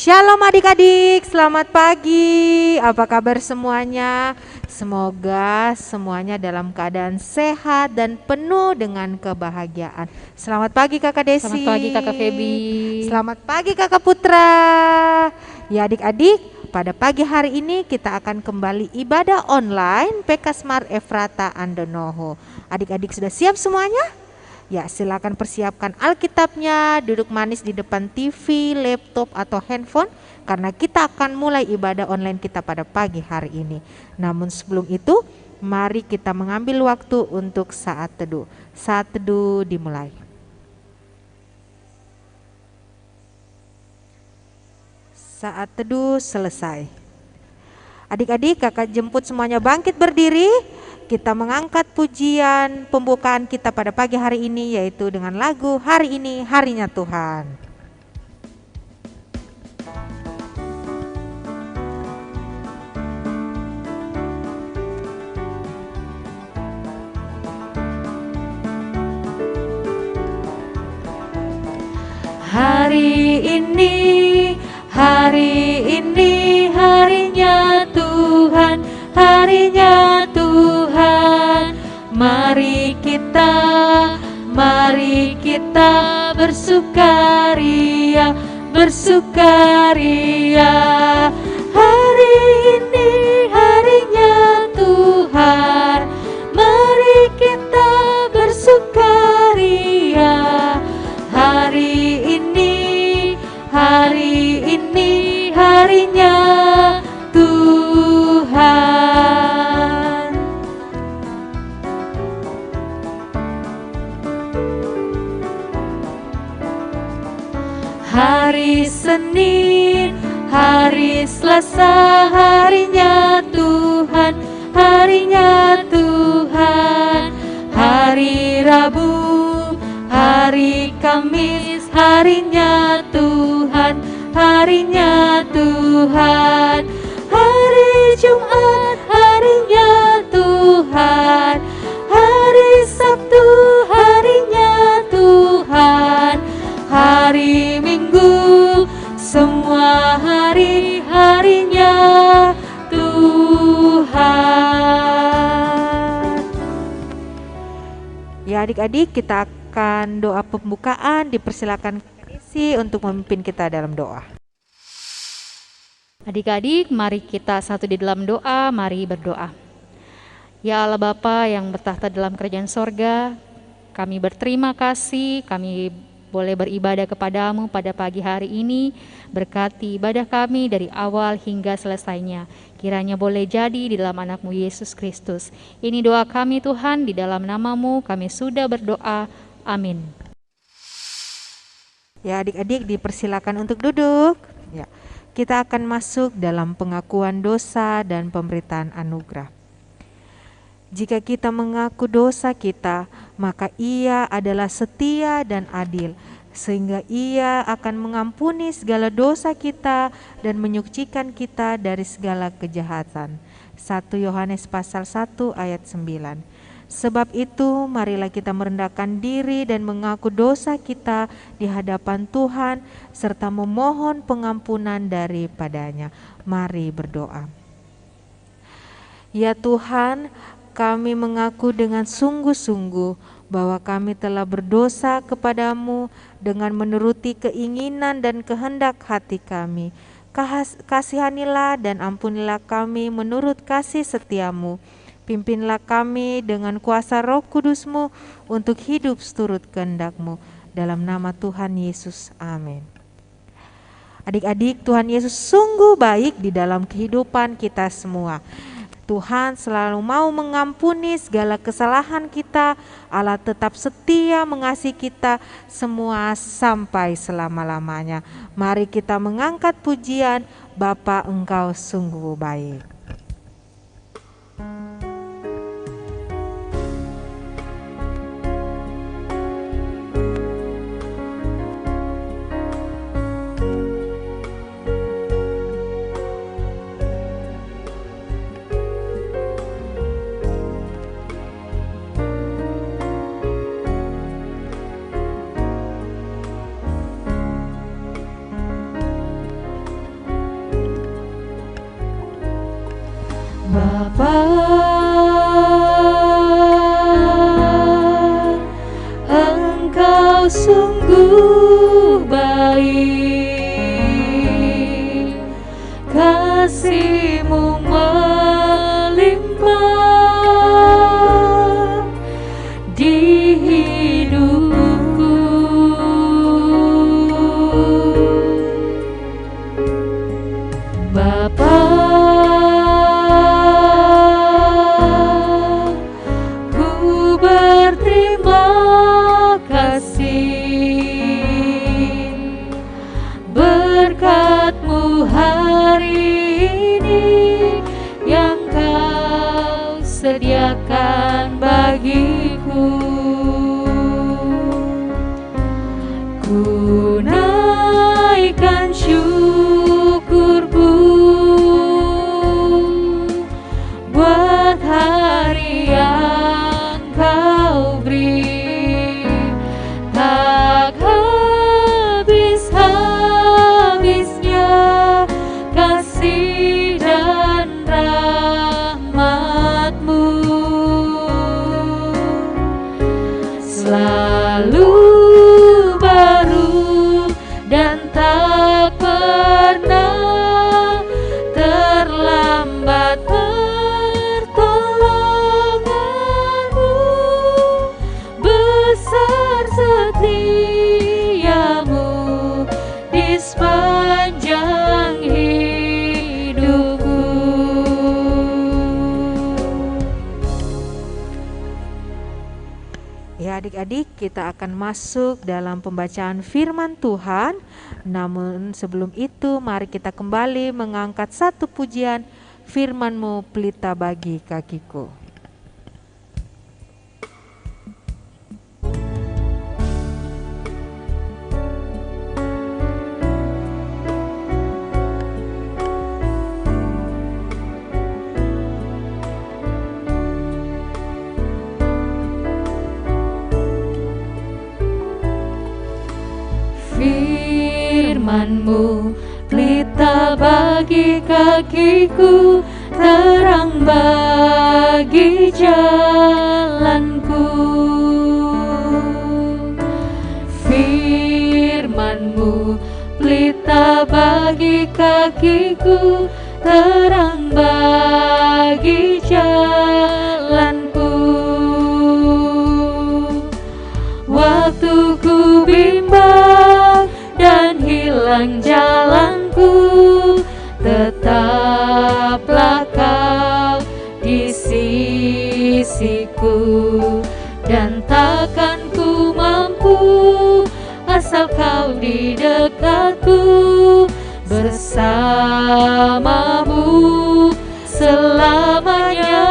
Shalom adik-adik, selamat pagi. Apa kabar semuanya? Semoga semuanya dalam keadaan sehat dan penuh dengan kebahagiaan. Selamat pagi Kakak Desi. Selamat pagi Kakak Feby. Selamat pagi Kakak Putra. Ya adik-adik, pada pagi hari ini kita akan kembali ibadah online PK Smart Efrata Andonoho. Adik-adik sudah siap semuanya? Ya, silakan persiapkan Alkitabnya, duduk manis di depan TV, laptop, atau handphone, karena kita akan mulai ibadah online kita pada pagi hari ini. Namun sebelum itu, mari kita mengambil waktu untuk saat teduh. Saat teduh dimulai. Saat teduh selesai. Adik-adik, kakak jemput semuanya bangkit berdiri. Kita mengangkat pujian pembukaan kita pada pagi hari ini, yaitu dengan lagu Hari Ini Harinya Tuhan. Hari ini harinya Tuhan, harinya Tuhan. Mari kita bersukaria, bersukaria. Hari ini harinya Tuhan, mari kita bersukaria. Hari ini harinya Tuhan. Hari Senin, hari Selasa, harinya Tuhan, harinya Tuhan. Hari Rabu, hari Kamis, harinya Tuhan, harinya Tuhan. Hari Jumat, harinya Tuhan. Hari Sabtu, harinya Tuhan. Hari Minggu, semua hari-harinya Tuhan. Ya adik-adik, kita akan doa pembukaan. Dipersilakan isi untuk memimpin kita dalam doa. Adik-adik, mari kita satu di dalam doa, mari berdoa. Ya Allah Bapa yang bertahta dalam kerajaan sorga, kami berterima kasih, kami boleh beribadah kepadamu pada pagi hari ini. Berkati ibadah kami dari awal hingga selesainya. Kiranya boleh jadi di dalam anakmu Yesus Kristus. Ini doa kami Tuhan, di dalam namamu kami sudah berdoa. Amin. Ya adik-adik, dipersilakan untuk duduk. Ya, kita akan masuk dalam pengakuan dosa dan pemberitaan anugerah. Jika kita mengaku dosa kita, maka Ia adalah setia dan adil, sehingga Ia akan mengampuni segala dosa kita dan menyucikan kita dari segala kejahatan. 1 Yohanes pasal 1 ayat 9. Sebab itu, marilah kita merendahkan diri dan mengaku dosa kita di hadapan Tuhan, serta memohon pengampunan daripadanya. Mari berdoa. Ya Tuhan, kami mengaku dengan sungguh-sungguh bahwa kami telah berdosa kepadamu dengan menuruti keinginan dan kehendak hati kami. Kasihanilah dan ampunilah kami menurut kasih setiamu. Pimpinlah kami dengan kuasa Roh Kudus-Mu untuk hidup seturut kehendak-Mu. Dalam nama Tuhan Yesus, amin. Adik-adik, Tuhan Yesus sungguh baik di dalam kehidupan kita semua. Tuhan selalu mau mengampuni segala kesalahan kita. Allah tetap setia mengasihi kita semua sampai selama-lamanya. Mari kita mengangkat pujian, Bapa Engkau sungguh baik. Bapa, Engkau sungguh baik, kasih-Mu melimpah di hidupku. Bapa, ku berterima kasih berkat-Mu hari ini yang Kau sediakan bagiku. Ku naikkan syukurku buat hari yang Kau beri, tak habis-habisnya kasih dan rahmat-Mu, selalu baru dan tak pernah terlambat pertolongan-Mu, besar setia-Mu di sepanjang hidupku. Ya adik-adik, kita akan masuk dalam pembacaan firman Tuhan. Namun sebelum itu mari kita kembali mengangkat satu pujian, firman-Mu pelita bagi kakiku. Firman-Mu pelita bagi kakiku, terang bagi jalanku. Firman-Mu pelita bagi kakiku, terang bagi jalanku. Waktu ku bimbang dan hilang jalanku, tetaplah Kau di sisiku, dan takkan ku mampu asal Kau di dekatku, bersama-Mu selamanya.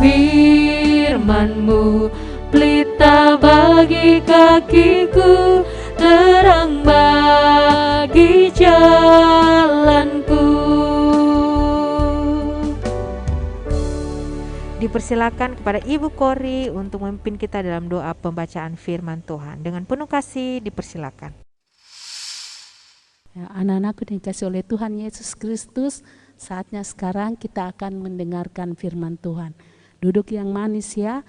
Firman-Mu pelita bagi kakiku, terang bagi jalanku. Dipersilakan kepada Ibu Kori untuk memimpin kita dalam doa pembacaan firman Tuhan. Dengan penuh kasih dipersilakan. Ya, anak-anakku dikasih oleh Tuhan Yesus Kristus, saatnya sekarang kita akan mendengarkan firman Tuhan. Duduk yang manis ya,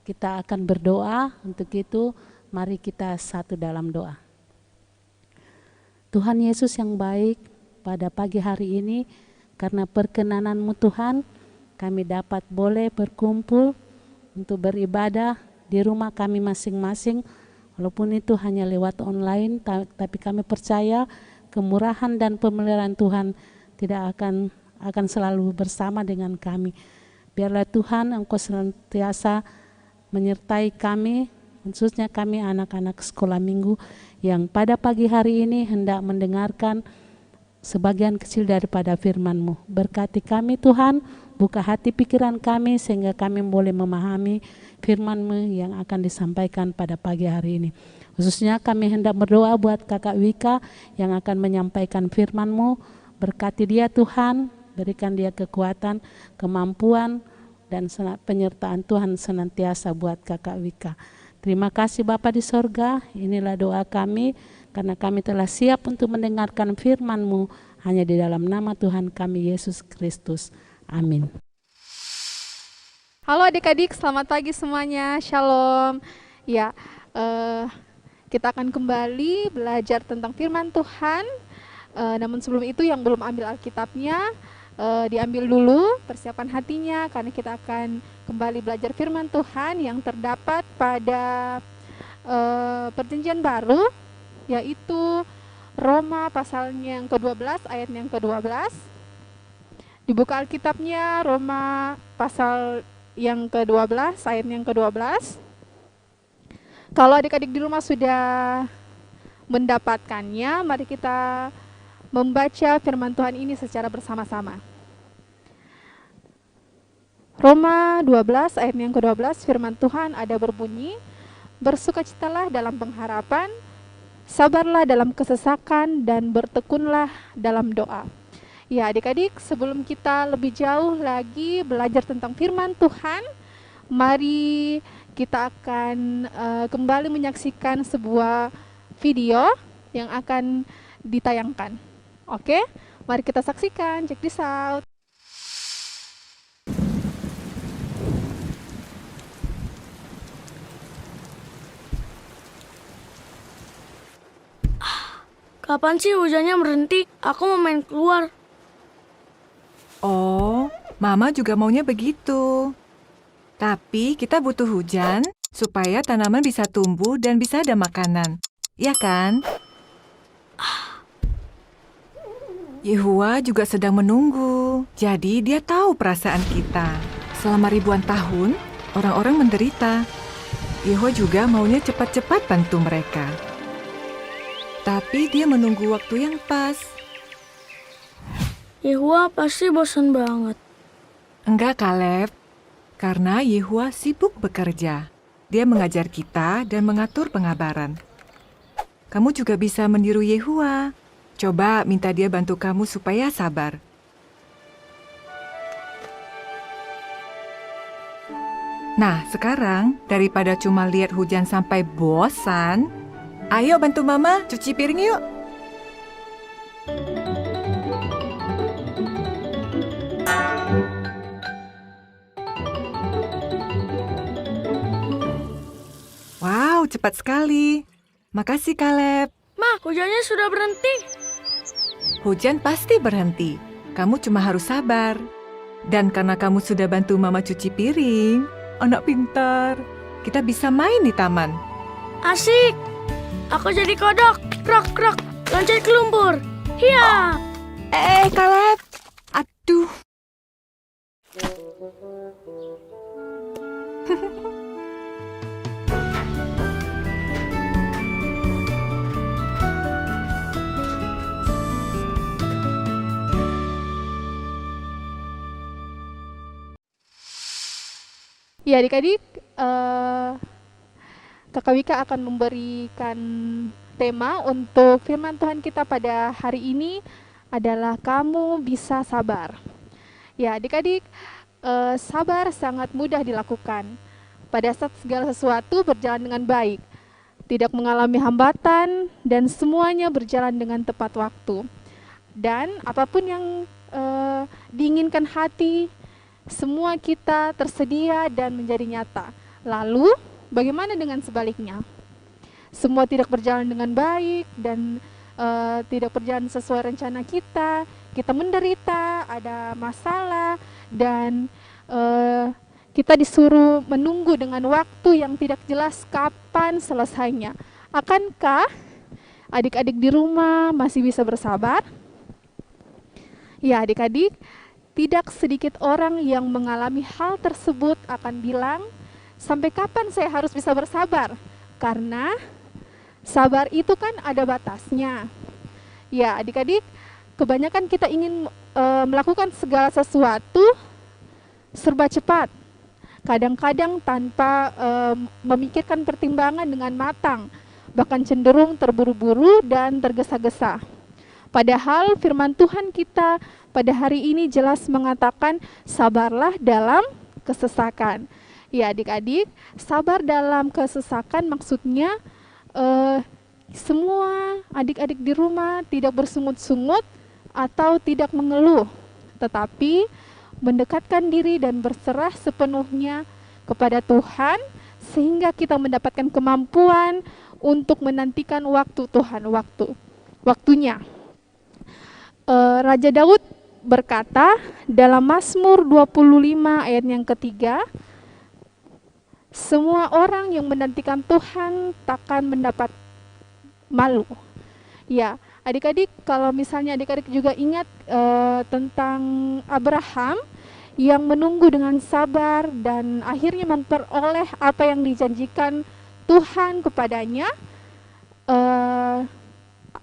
kita akan berdoa. Untuk itu mari kita satu dalam doa. Tuhan Yesus yang baik, pada pagi hari ini karena perkenanan-Mu Tuhan, kami dapat boleh berkumpul untuk beribadah di rumah kami masing-masing. Walaupun itu hanya lewat online, tapi kami percaya kemurahan dan pemeliharaan Tuhan tidak akan selalu bersama dengan kami. Biarlah Tuhan Engkau senantiasa menyertai kami, khususnya kami anak-anak sekolah minggu yang pada pagi hari ini hendak mendengarkan sebagian kecil daripada firman-Mu. Berkati kami Tuhan, buka hati pikiran kami sehingga kami boleh memahami firman-Mu yang akan disampaikan pada pagi hari ini. Khususnya kami hendak berdoa buat Kakak Wika yang akan menyampaikan firman-Mu. Berkati dia Tuhan, berikan dia kekuatan, kemampuan, dan penyertaan Tuhan senantiasa buat Kakak Wika. Terima kasih Bapa di sorga, inilah doa kami karena kami telah siap untuk mendengarkan firman-Mu hanya di dalam nama Tuhan kami Yesus Kristus. Amin. Halo adik-adik, selamat pagi semuanya. Shalom. Ya, kita akan kembali belajar tentang firman Tuhan. Namun sebelum itu yang belum ambil Alkitabnya, diambil dulu, persiapan hatinya, karena kita akan kembali belajar firman Tuhan yang terdapat pada Perjanjian Baru, yaitu Roma pasalnya yang ke-12 ayat yang ke-12. Dibuka Alkitabnya, Roma pasal yang ke-12 ayat yang ke-12. Kalau adik-adik di rumah sudah mendapatkannya, mari kita membaca firman Tuhan ini secara bersama-sama. Roma 12 ayat yang ke-12, firman Tuhan ada berbunyi, bersukacitalah dalam pengharapan, sabarlah dalam kesesakan, dan bertekunlah dalam doa. Ya adik-adik, sebelum kita lebih jauh lagi belajar tentang firman Tuhan, mari kita akan kembali menyaksikan sebuah video yang akan ditayangkan. Oke, mari kita saksikan, check this out. Kapan sih hujannya berhenti? Aku mau main keluar. Oh, Mama juga maunya begitu. Tapi kita butuh hujan supaya tanaman bisa tumbuh dan bisa ada makanan. Iya kan? Yehua juga sedang menunggu. Jadi dia tahu perasaan kita. Selama ribuan tahun, orang-orang menderita. Yehua juga maunya cepat-cepat bantu mereka. Tapi dia menunggu waktu yang pas. Yehua pasti bosan banget. Enggak, Kaleb. Karena Yehua sibuk bekerja. Dia mengajar kita dan mengatur pengabaran. Kamu juga bisa meniru Yehua. Coba minta dia bantu kamu supaya sabar. Nah, sekarang daripada cuma lihat hujan sampai bosan, ayo bantu Mama cuci piring yuk. Wow, cepat sekali. Makasih, Kaleb. Ma, hujannya sudah berhenti. Hujan pasti berhenti. Kamu cuma harus sabar. Dan karena kamu sudah bantu Mama cuci piring, anak pintar, kita bisa main di taman. Asik. Aku jadi kodok. Krok, krok. Loncat ke lumpur. Hiya. Kaleb. Aduh. Ya adik-adik, Kakak Wika akan memberikan tema untuk firman Tuhan kita pada hari ini adalah kamu bisa sabar. Ya adik-adik, sabar sangat mudah dilakukan pada saat segala sesuatu berjalan dengan baik, tidak mengalami hambatan, dan semuanya berjalan dengan tepat waktu. Dan apapun yang diinginkan hati, semua kita tersedia dan menjadi nyata. Lalu, bagaimana dengan sebaliknya? Semua tidak berjalan dengan baik dan tidak berjalan sesuai rencana kita. Kita menderita, ada masalah, dan kita disuruh menunggu dengan waktu yang tidak jelas kapan selesainya. Akankah adik-adik di rumah masih bisa bersabar? Ya adik-adik, tidak sedikit orang yang mengalami hal tersebut akan bilang, sampai kapan saya harus bisa bersabar? Karena sabar itu kan ada batasnya. Ya adik-adik, kebanyakan kita ingin melakukan segala sesuatu serba cepat. Kadang-kadang tanpa memikirkan pertimbangan dengan matang, bahkan cenderung terburu-buru dan tergesa-gesa. Padahal firman Tuhan kita pada hari ini jelas mengatakan sabarlah dalam kesesakan. Ya adik-adik, sabar dalam kesesakan maksudnya semua adik-adik di rumah tidak bersungut-sungut atau tidak mengeluh, tetapi mendekatkan diri dan berserah sepenuhnya kepada Tuhan, sehingga kita mendapatkan kemampuan untuk menantikan waktu Tuhan, waktunya. Raja Daud berkata dalam Mazmur 25 ayat yang ketiga, semua orang yang menantikan Tuhan takkan mendapat malu. Ya, adik-adik, kalau misalnya adik-adik juga ingat tentang Abraham yang menunggu dengan sabar dan akhirnya memperoleh apa yang dijanjikan Tuhan kepadanya.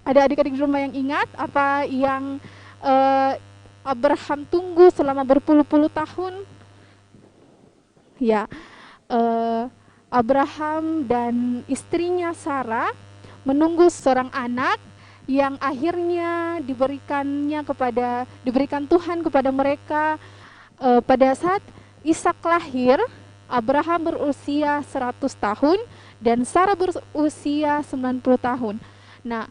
Ada adik-adik di rumah yang ingat apa yang Abraham tunggu selama berpuluh-puluh tahun? Ya, Abraham dan istrinya Sarah menunggu seorang anak yang akhirnya diberikan Tuhan kepada mereka pada saat Ishak lahir. Abraham berusia 100 tahun dan Sarah berusia 90 tahun. Nah,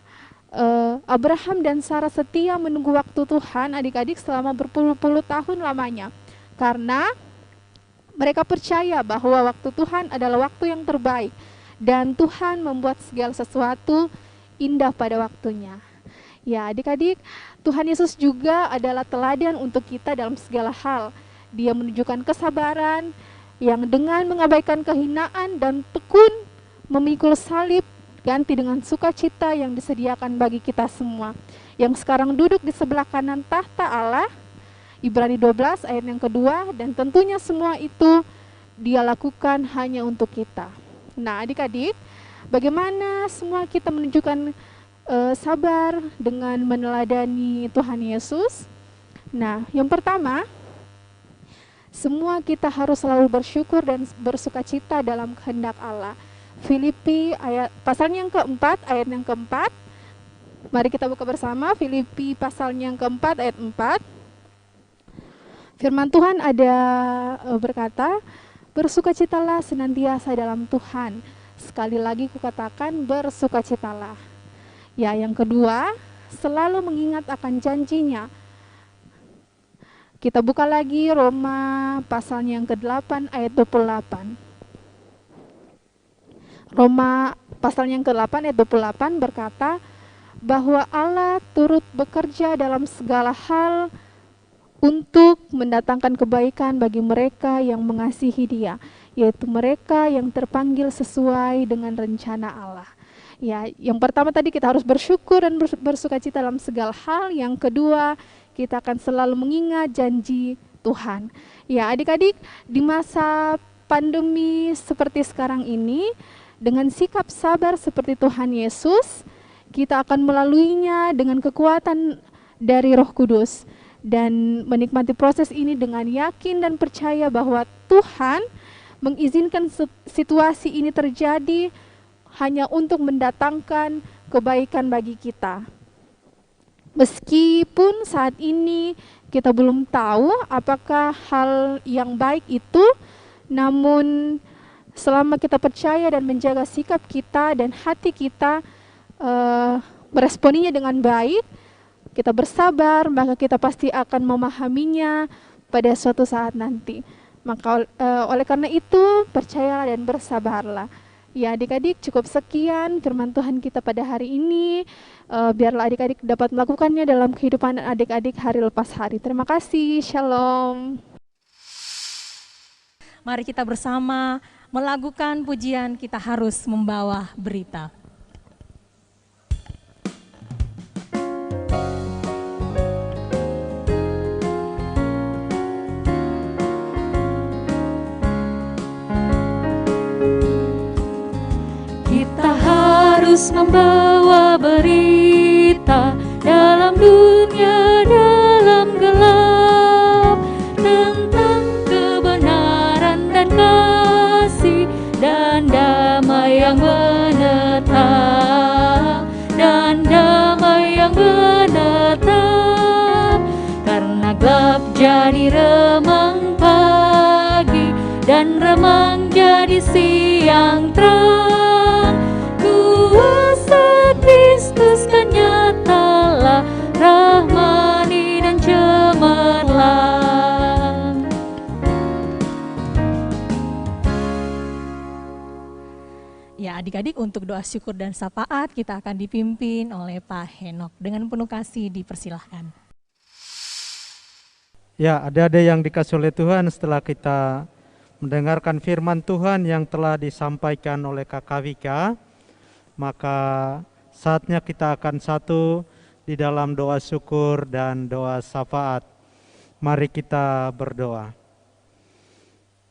Abraham dan Sarah setia menunggu waktu Tuhan, adik-adik, selama berpuluh-puluh tahun lamanya, karena mereka percaya bahwa waktu Tuhan adalah waktu yang terbaik dan Tuhan membuat segala sesuatu indah pada waktunya. Ya, adik-adik, Tuhan Yesus juga adalah teladan untuk kita dalam segala hal. Dia menunjukkan kesabaran yang dengan mengabaikan kehinaan dan tekun memikul salib ganti dengan sukacita yang disediakan bagi kita semua, yang sekarang duduk di sebelah kanan tahta Allah, Ibrani 12 ayat yang kedua, dan tentunya semua itu Dia lakukan hanya untuk kita. Nah, adik-adik, bagaimana semua kita menunjukkan sabar dengan meneladani Tuhan Yesus? Nah, yang pertama, semua kita harus selalu bersyukur dan bersukacita dalam kehendak Allah. Filipi pasalnya yang keempat, ayat yang keempat. Mari kita buka bersama Filipi pasalnya yang keempat, ayat 4. Firman Tuhan berkata, bersukacitalah senantiasa dalam Tuhan. Sekali lagi kukatakan, bersukacitalah. Ya, yang kedua, selalu mengingat akan janjinya. Kita buka lagi Roma pasalnya yang ke-8 ayat 28. Roma pasalnya yang ke-8 ayat 28 berkata bahwa Allah turut bekerja dalam segala hal untuk mendatangkan kebaikan bagi mereka yang mengasihi Dia, yaitu mereka yang terpanggil sesuai dengan rencana Allah. Ya, yang pertama tadi kita harus bersyukur dan bersukacita dalam segala hal. Yang kedua, kita akan selalu mengingat janji Tuhan. Ya, adik-adik, di masa pandemi seperti sekarang ini, dengan sikap sabar seperti Tuhan Yesus, kita akan melaluinya dengan kekuatan dari Roh Kudus dan menikmati proses ini dengan yakin dan percaya bahwa Tuhan mengizinkan situasi ini terjadi hanya untuk mendatangkan kebaikan bagi kita. Meskipun saat ini kita belum tahu apakah hal yang baik itu, namun selama kita percaya dan menjaga sikap kita dan hati kita meresponinya dengan baik, kita bersabar, maka kita pasti akan memahaminya pada suatu saat nanti. Maka oleh karena itu, percayalah dan bersabarlah. Ya, adik-adik, cukup sekian firman Tuhan kita pada hari ini. Biarlah adik-adik dapat melakukannya dalam kehidupan adik-adik hari lepas hari. Terima kasih, shalom. Mari kita bersama melakukan pujian, kita harus membawa berita. Kita harus membawa berita dalam dunia dalam gelap, tentang kebenaran dan kasih dan damai yang menetap, dan damai yang menetap. Karena gelap jadi remang pagi dan remang jadi siang terang, kuasa Ya, adik-adik, untuk doa syukur dan syafaat kita akan dipimpin oleh Pak Henok. Dengan penuh kasih dipersilahkan. Ya, adik-adik yang dikasihi oleh Tuhan, setelah kita mendengarkan firman Tuhan yang telah disampaikan oleh Kakak Wika, maka saatnya kita akan satu di dalam doa syukur dan doa syafaat. Mari kita berdoa.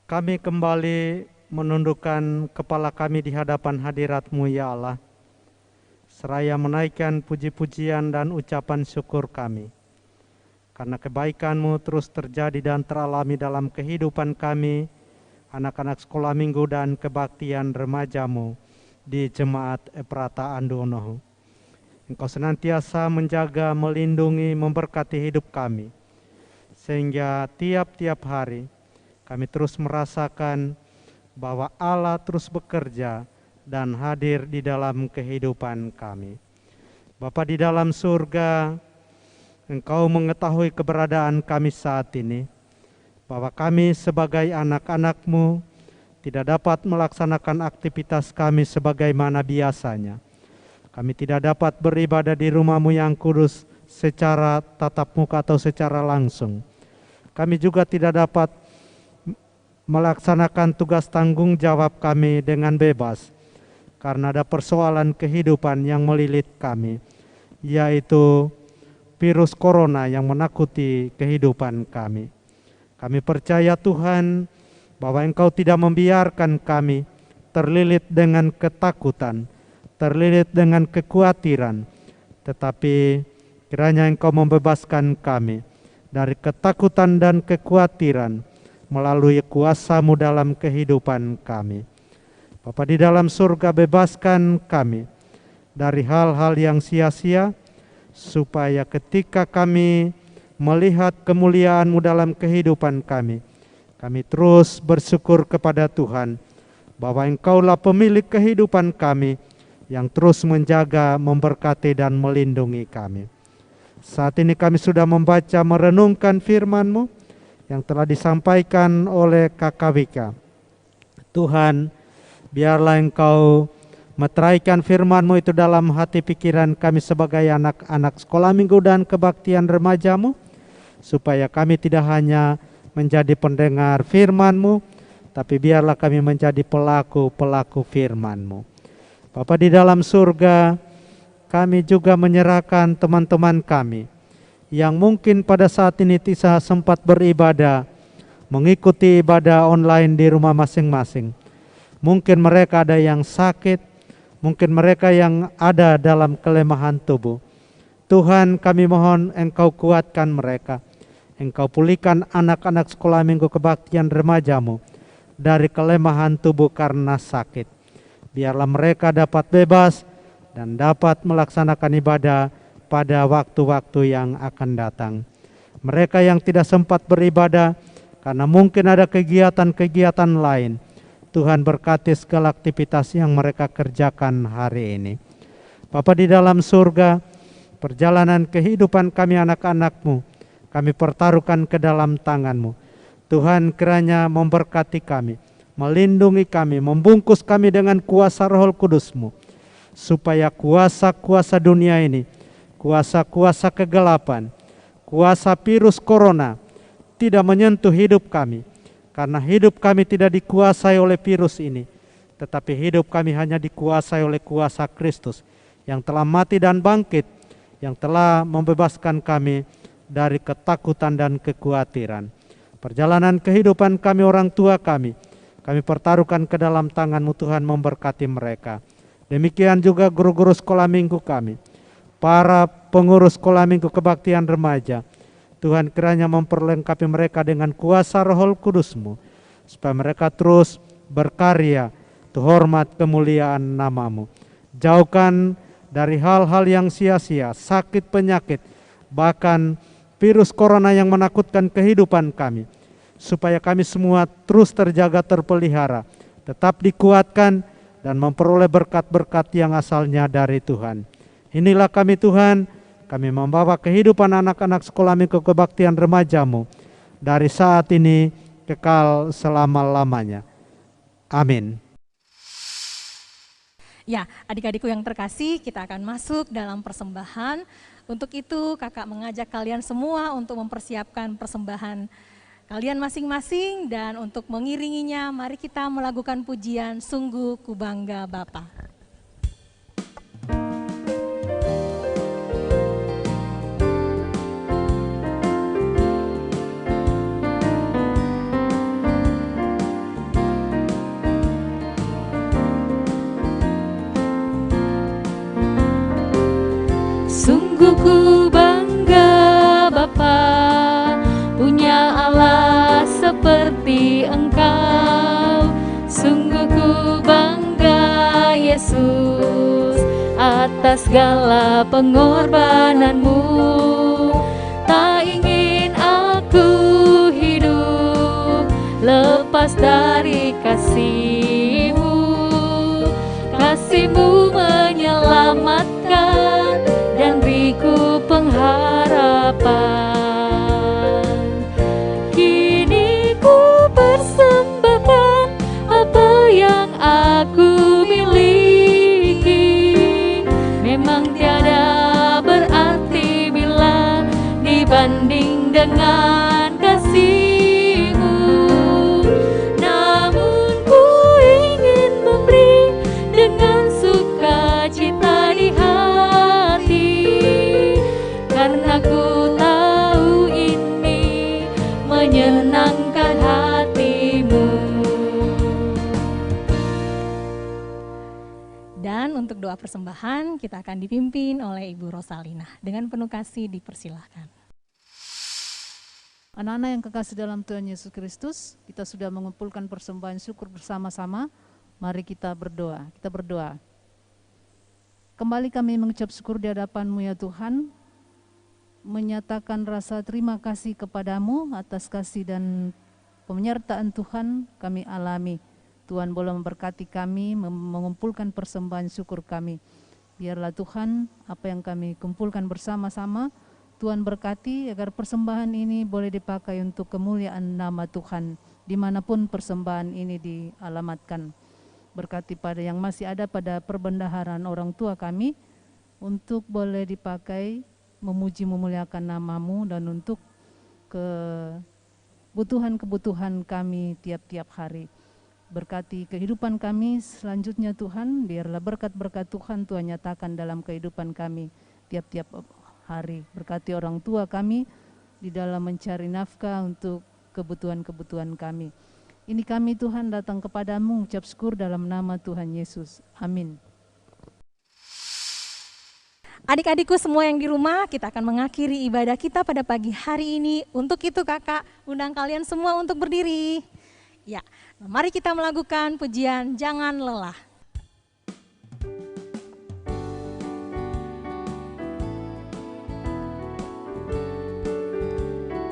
Kami kembali menundukkan kepala kami di hadapan hadirat-Mu ya Allah, seraya menaikkan puji-pujian dan ucapan syukur kami. Karena kebaikan-Mu terus terjadi dan teralami dalam kehidupan kami, anak-anak sekolah minggu dan kebaktian remaja-Mu di Jemaat Ephrata Andonoho. Engkau senantiasa menjaga, melindungi, memberkati hidup kami, sehingga tiap-tiap hari kami terus merasakan bahwa Allah terus bekerja dan hadir di dalam kehidupan kami. Bapa di dalam surga, Engkau mengetahui keberadaan kami saat ini, bahwa kami sebagai anak-anak-Mu tidak dapat melaksanakan aktivitas kami sebagaimana biasanya. Kami tidak dapat beribadah di rumah-Mu yang kudus secara tatap muka atau secara langsung. Kami juga tidak dapat melaksanakan tugas tanggung jawab kami dengan bebas, karena ada persoalan kehidupan yang melilit kami, yaitu virus corona yang menakuti kehidupan kami. Kami percaya Tuhan bahwa Engkau tidak membiarkan kami terlilit dengan ketakutan, terlilit dengan kekhawatiran, tetapi kiranya Engkau membebaskan kami dari ketakutan dan kekhawatiran melalui kuasa-Mu dalam kehidupan kami. Bapa di dalam surga, bebaskan kami dari hal-hal yang sia-sia, supaya ketika kami melihat kemuliaan-Mu dalam kehidupan kami, kami terus bersyukur kepada Tuhan bahwa Engkaulah pemilik kehidupan kami yang terus menjaga, memberkati dan melindungi kami. Saat ini kami sudah membaca, merenungkan firman-Mu yang telah disampaikan oleh Kakak Wika. Tuhan, biarlah Engkau meteraikan firman-Mu itu dalam hati pikiran kami sebagai anak-anak sekolah minggu dan kebaktian remaja-Mu, supaya kami tidak hanya menjadi pendengar firman-Mu, tapi biarlah kami menjadi pelaku-pelaku firman-Mu. Bapa di dalam surga, kami juga menyerahkan teman-teman kami yang mungkin pada saat ini tidak sempat beribadah, mengikuti ibadah online di rumah masing-masing. Mungkin mereka ada yang sakit, mungkin mereka yang ada dalam kelemahan tubuh. Tuhan, kami mohon Engkau kuatkan mereka. Engkau pulihkan anak-anak sekolah minggu kebaktian remaja-Mu dari kelemahan tubuh karena sakit. Biarlah mereka dapat bebas dan dapat melaksanakan ibadah pada waktu-waktu yang akan datang. Mereka yang tidak sempat beribadah karena mungkin ada kegiatan-kegiatan lain, Tuhan berkati segala aktivitas yang mereka kerjakan hari ini. Bapa di dalam surga, perjalanan kehidupan kami anak-anak-Mu, kami pertaruhkan ke dalam tangan-Mu. Tuhan kiranya memberkati kami, melindungi kami, membungkus kami dengan kuasa Roh Kudus-Mu, supaya kuasa-kuasa dunia ini, kuasa-kuasa kegelapan, kuasa virus corona tidak menyentuh hidup kami. Karena hidup kami tidak dikuasai oleh virus ini, tetapi hidup kami hanya dikuasai oleh kuasa Kristus yang telah mati dan bangkit, yang telah membebaskan kami dari ketakutan dan kekhawatiran. Perjalanan kehidupan kami, orang tua kami pertaruhkan ke dalam tangan-Mu. Tuhan, memberkati mereka. Demikian juga guru-guru sekolah minggu kami, para pengurus sekolah minggu kebaktian remaja. Tuhan kiranya memperlengkapi mereka dengan kuasa Roh Kudus-Mu, supaya mereka terus berkarya untuk hormat kemuliaan nama-Mu. Jauhkan dari hal-hal yang sia-sia, sakit, penyakit, bahkan virus corona yang menakutkan kehidupan kami, supaya kami semua terus terjaga, terpelihara, tetap dikuatkan dan memperoleh berkat-berkat yang asalnya dari Tuhan. Inilah kami Tuhan, kami membawa kehidupan anak-anak sekolah minggu kebaktian remaja-Mu dari saat ini kekal selama-lamanya. Amin. Ya, adik-adikku yang terkasih, kita akan masuk dalam persembahan. Untuk itu, kakak mengajak kalian semua untuk mempersiapkan persembahan kalian masing-masing, dan untuk mengiringinya, mari kita melakukan pujian Sungguh Ku Bangga Bapa. Sungguh ku bangga Bapa, punya Allah seperti Engkau. Sungguh ku bangga Yesus, atas segala pengorbananmu. Tak ingin aku hidup lepas dari kasih-Mu. Kasih-Mu menyelamatkan dan beriku pengharapan. Kini ku persembahkan apa yang aku miliki. Memang tiada berarti bila dibanding dengan kasih-Mu. Namun ku ingin memberi dengan sukacita di hati, karena ku tahu ini menyenangkan hati-Mu. Dan untuk doa persembahan kita akan dipimpin oleh Ibu Rosalina. Dengan penuh kasih dipersilahkan. Anak-anak yang kekasih dalam Tuhan Yesus Kristus, kita sudah mengumpulkan persembahan syukur bersama-sama. Mari kita berdoa. Kita berdoa. Kembali kami mengucap syukur di hadapan-Mu ya Tuhan, menyatakan rasa terima kasih kepadamu atas kasih dan penyertaan Tuhan kami alami. Tuhan boleh memberkati kami, mengumpulkan persembahan syukur kami. Biarlah Tuhan, apa yang kami kumpulkan bersama-sama, Tuhan berkati agar persembahan ini boleh dipakai untuk kemuliaan nama Tuhan, dimanapun persembahan ini dialamatkan. Berkati pada yang masih ada pada perbendaharaan orang tua kami, untuk boleh dipakai memuji memuliakan nama-Mu dan untuk kebutuhan-kebutuhan kami tiap-tiap hari. Berkati kehidupan kami selanjutnya Tuhan, biarlah berkat-berkat Tuhan Tuhan nyatakan dalam kehidupan kami tiap-tiap hari. Berkati orang tua kami di dalam mencari nafkah untuk kebutuhan-kebutuhan kami. Ini kami Tuhan datang kepadamu ucap syukur dalam nama Tuhan Yesus. Amin. Adik-adikku semua yang di rumah, kita akan mengakhiri ibadah kita pada pagi hari ini. Untuk itu kakak undang kalian semua untuk berdiri. Ya, mari kita melakukan pujian Jangan Lelah.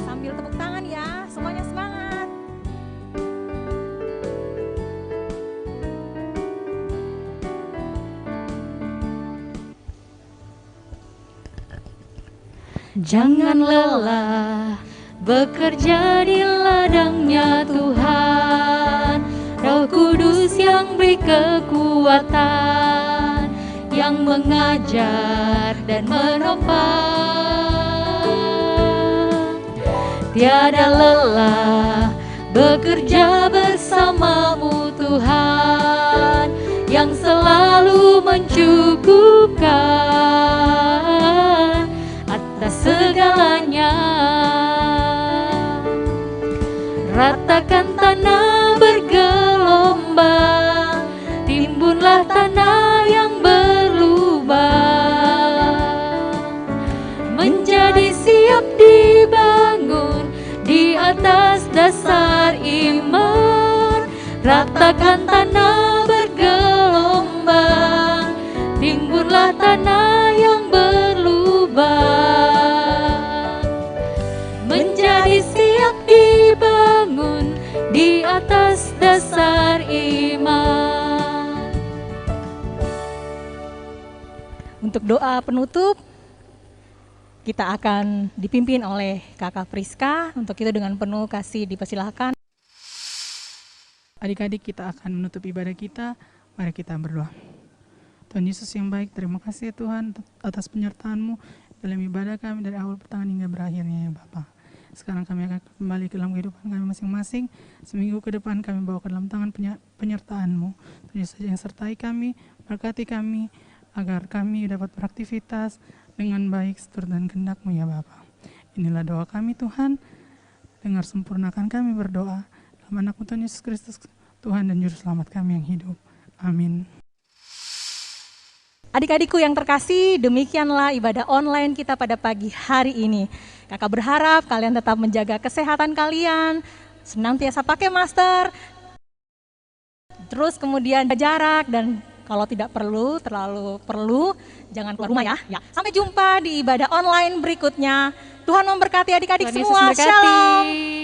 Sambil tepuk tangan ya, semuanya semangat. Jangan lelah bekerja di ladangnya Tuhan. Roh Kudus yang beri kekuatan, yang mengajar dan menopang. Tiada lelah bekerja bersamamu Tuhan, yang selalu mencukupkan atas segalanya. Ratakan tanah bergelombang, timbunlah tanah yang berlubang, menjadi siap dibangun di atas dasar iman. Ratakan tanah bergelombang, timbunlah tanah yang berlubang, menjadi siap dibangun di atas dasar iman. Untuk doa penutup, kita akan dipimpin oleh Kakak Priska. Untuk itu dengan penuh kasih dipersilahkan. Adik-adik, kita akan menutup ibadah kita. Mari kita berdoa. Tuhan Yesus yang baik, terima kasih ya Tuhan atas penyertaan-Mu dalam ibadah kami dari awal pertengahan hingga berakhirnya ya Bapa. Sekarang kami akan kembali ke dalam kehidupan kami masing-masing. Seminggu ke depan kami bawa ke dalam tangan penyertaan-Mu. Tuhan Yesus yang sertai kami, berkati kami, agar kami dapat beraktivitas dengan baik seturut dan kehendak-Mu ya Bapa. Inilah doa kami Tuhan, dengar sempurnakan kami berdoa. Dalam anak-Mu Tuhan Yesus Kristus, Tuhan dan Juru Selamat kami yang hidup. Amin. Adik-adikku yang terkasih, demikianlah ibadah online kita pada pagi hari ini. Kakak berharap kalian tetap menjaga kesehatan kalian, senantiasa pakai masker, terus kemudian jarak, dan kalau tidak terlalu perlu, jangan keluar rumah ya. Sampai jumpa di ibadah online berikutnya. Tuhan memberkati adik-adik semua. Shalom.